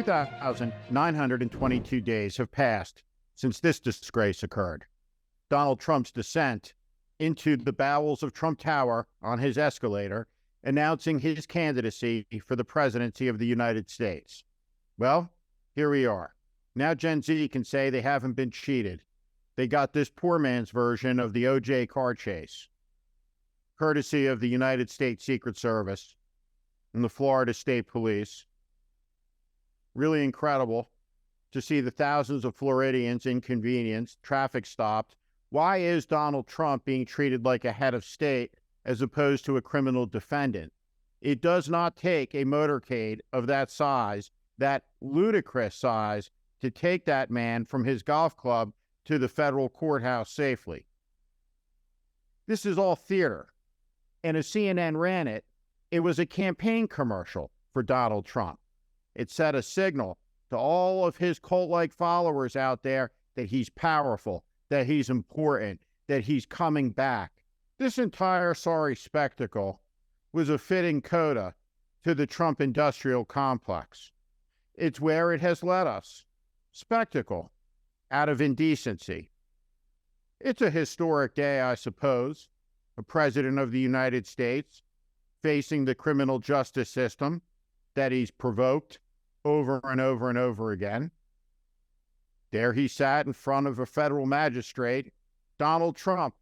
2,922 days have passed since this disgrace occurred. Donald Trump's descent into the bowels of Trump Tower on his escalator, announcing his candidacy for the presidency of the United States. Well, here we are. Now Gen Z can say they haven't been cheated. They got this poor man's version of the OJ car chase, courtesy of the United States Secret Service and the Florida State Police. Really incredible to see the thousands of Floridians inconvenienced, traffic stopped. Why is Donald Trump being treated like a head of state as opposed to a criminal defendant? It does not take a motorcade of that size, that ludicrous size, to take that man from his golf club to the federal courthouse safely. This is all theater. And as CNN ran it, it was a campaign commercial for Donald Trump. It set a signal to all of his cult-like followers out there that he's powerful, that he's important, that he's coming back. This entire sorry spectacle was a fitting coda to the Trump industrial complex. It's where it has led us. Spectacle out of indecency. It's a historic day, I suppose. A president of the United States facing the criminal justice system that he's provoked over and over and over again. There he sat in front of a federal magistrate, Donald Trump,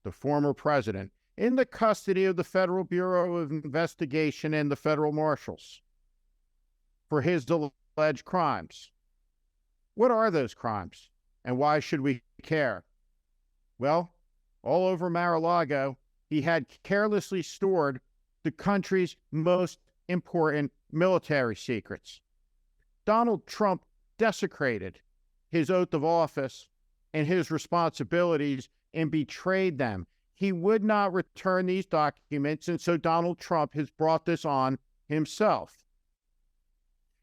the former president, in the custody of the Federal Bureau of Investigation and the federal marshals for his alleged crimes. What are those crimes, and why should we care? Well, all over Mar-a-Lago, he had carelessly stored the country's most important military secrets. Donald Trump desecrated his oath of office and his responsibilities and betrayed them. He would not return these documents, and so Donald Trump has brought this on himself.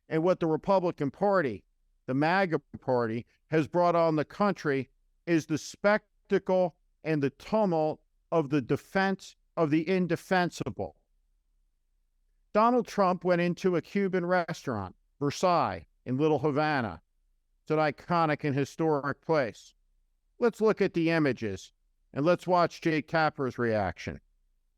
And what the Republican Party, the MAGA Party, has brought on the country is the spectacle and the tumult of the defense of the indefensible. Donald Trump went into a Cuban restaurant, Versailles, in Little Havana. It's an iconic and historic place. Let's look at the images, and let's watch Jake Tapper's reaction.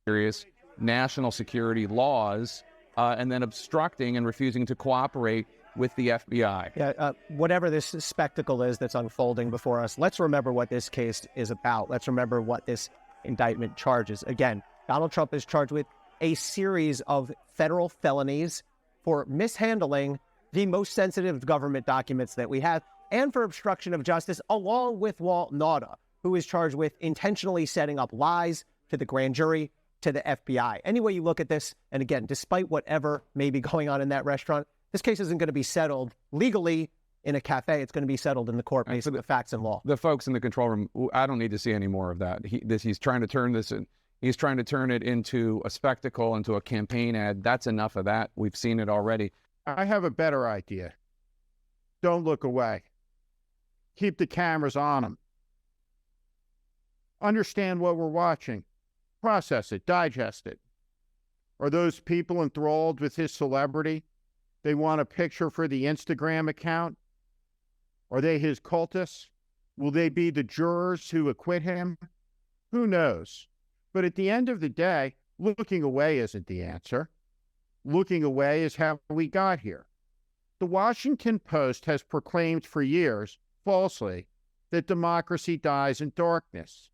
Serious national security laws, and then obstructing and refusing to cooperate with the FBI. Yeah, whatever this spectacle is that's unfolding before us, let's remember what this case is about. Let's remember what this indictment charges. Again, Donald Trump is charged with a series of federal felonies for mishandling the most sensitive government documents that we have and for obstruction of justice, along with Walt Nauta, who is charged with intentionally setting up lies to the grand jury, to the FBI. Any way you look at this, and again, despite whatever may be going on in that restaurant, this case isn't going to be settled legally in a cafe. It's going to be settled in the court based on the facts and law. The folks in the control room, I don't need to see any more of that. He's trying to turn this in. He's trying to turn it into a spectacle, into a campaign ad. That's enough of that. We've seen it already. I have a better idea. Don't look away. Keep the cameras on him. Understand what we're watching. Process it. Digest it. Are those people enthralled with his celebrity? They want a picture for the Instagram account? Are they his cultists? Will they be the jurors who acquit him? Who knows? But at the end of the day, looking away isn't the answer. Looking away is how we got here. The Washington Post has proclaimed for years, falsely, that democracy dies in darkness.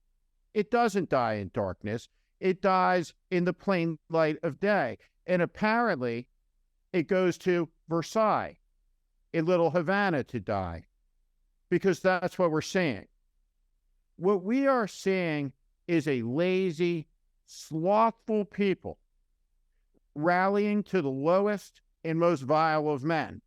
It doesn't die in darkness. It dies in the plain light of day. And apparently, it goes to Versailles, in Little Havana, to die, because that's what we're seeing. What we are seeing is a lazy, slothful people rallying to the lowest and most vile of men.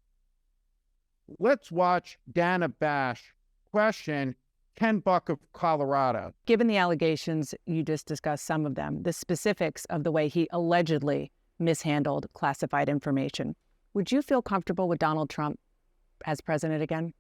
Let's watch Dana Bash question Ken Buck of Colorado. Given the allegations, you just discussed some of them, the specifics of the way he allegedly mishandled classified information, would you feel comfortable with Donald Trump as president again?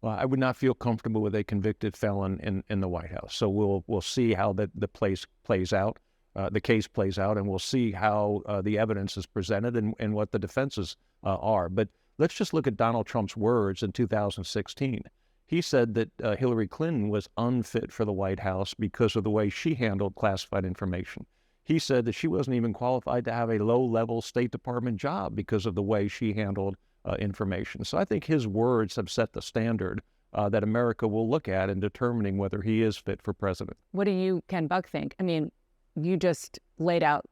Well, I would not feel comfortable with a convicted felon in the White House. So we'll see how the case plays out, and we'll see how the evidence is presented and what the defenses are. But Let's just look at Donald Trump's words in 2016. He said that Hillary Clinton was unfit for the White House because of the way she handled classified information. He said that she wasn't even qualified to have a low-level State Department job because of the way she handled information. So I think his words have set the standard that America will look at in determining whether he is fit for president. What do you, Ken Buck, think? I mean, you just laid out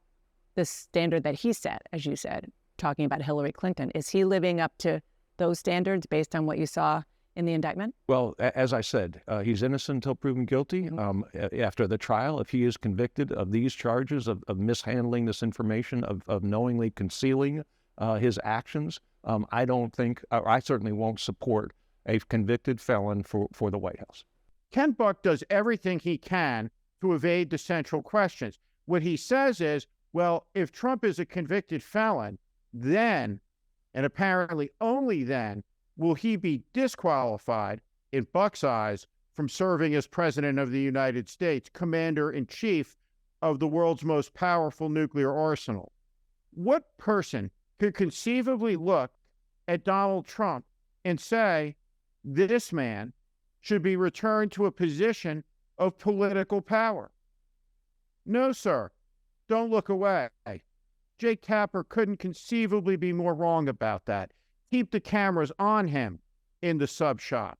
the standard that he set, as you said, talking about Hillary Clinton. Is he living up to those standards based on what you saw in the indictment? Well, as I said, he's innocent until proven guilty. After the trial, if he is convicted of these charges of mishandling this information, of knowingly concealing his actions, I don't think, or I certainly won't support a convicted felon for the White House. Ken Buck does everything he can to evade the central questions. What he says is, well, if Trump is a convicted felon, then, and apparently only then, will he be disqualified, in Buck's eyes, from serving as President of the United States, Commander-in-Chief of the world's most powerful nuclear arsenal? What person could conceivably look at Donald Trump and say, this man should be returned to a position of political power? No, sir. Don't look away. Jake Tapper couldn't conceivably be more wrong about that. Keep the cameras on him in the sub shop.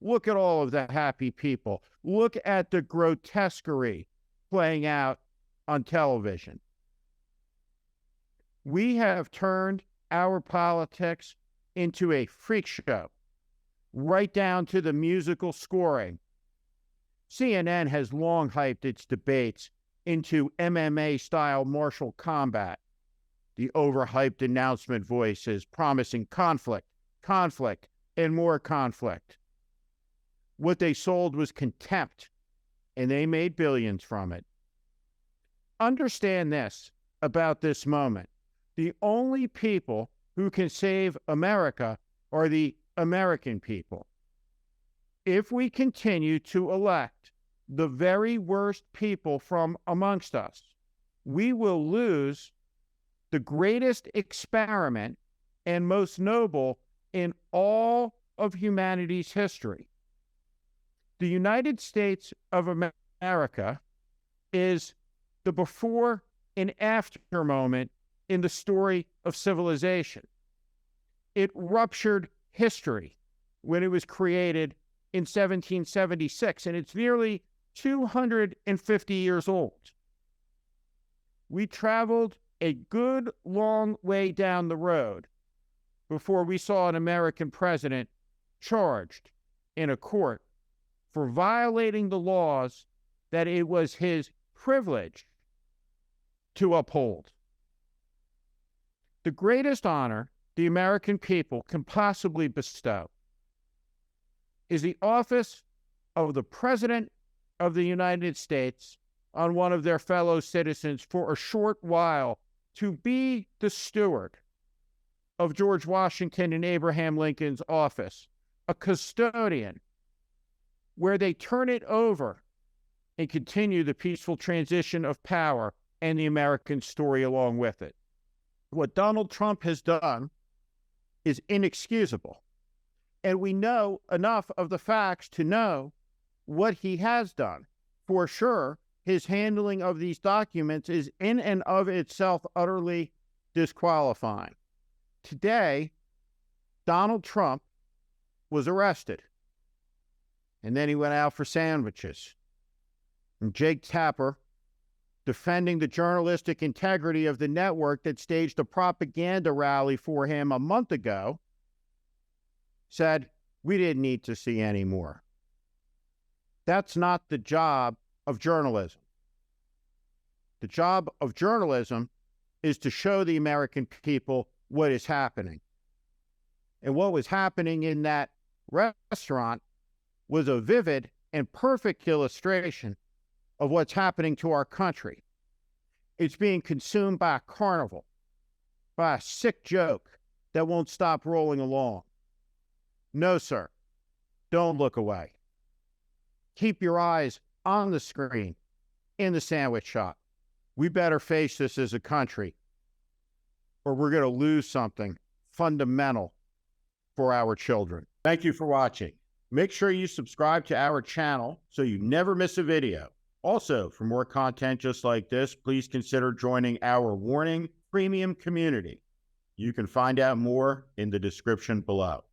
Look at all of the happy people. Look at the grotesquerie playing out on television. We have turned our politics into a freak show, right down to the musical scoring. CNN has long hyped its debates into MMA-style martial combat. The overhyped announcement voices promising conflict, conflict, and more conflict. What they sold was contempt, and they made billions from it. Understand this about this moment. The only people who can save America are the American people. If we continue to elect the very worst people from amongst us, we will lose the greatest experiment and most noble in all of humanity's history. The United States of America is the before and after moment in the story of civilization. It ruptured history when it was created in 1776, and it's nearly 250 years old. We traveled a good long way down the road before we saw an American president charged in a court for violating the laws that it was his privilege to uphold. The greatest honor the American people can possibly bestow is the office of the President of the United States on one of their fellow citizens for a short while, to be the steward of George Washington and Abraham Lincoln's office, a custodian, where they turn it over and continue the peaceful transition of power and the American story along with it. What Donald Trump has done is inexcusable. And we know enough of the facts to know what he has done. For sure, his handling of these documents is in and of itself utterly disqualifying. Today, Donald Trump was arrested. And then he went out for sandwiches. And Jake Tapper, defending the journalistic integrity of the network that staged a propaganda rally for him a month ago, said, we didn't need to see any more. That's not the job of journalism. The job of journalism is to show the American people what is happening. And what was happening in that restaurant was a vivid and perfect illustration of what's happening to our country. It's being consumed by a carnival, by a sick joke that won't stop rolling along. No, sir, don't look away. Keep your eyes on the screen, in the sandwich shop. We better face this as a country, or we're going to lose something fundamental for our children. Thank you for watching. Make sure you subscribe to our channel so you never miss a video. Also, for more content just like this, please consider joining our Warning Premium community. You can find out more in the description below.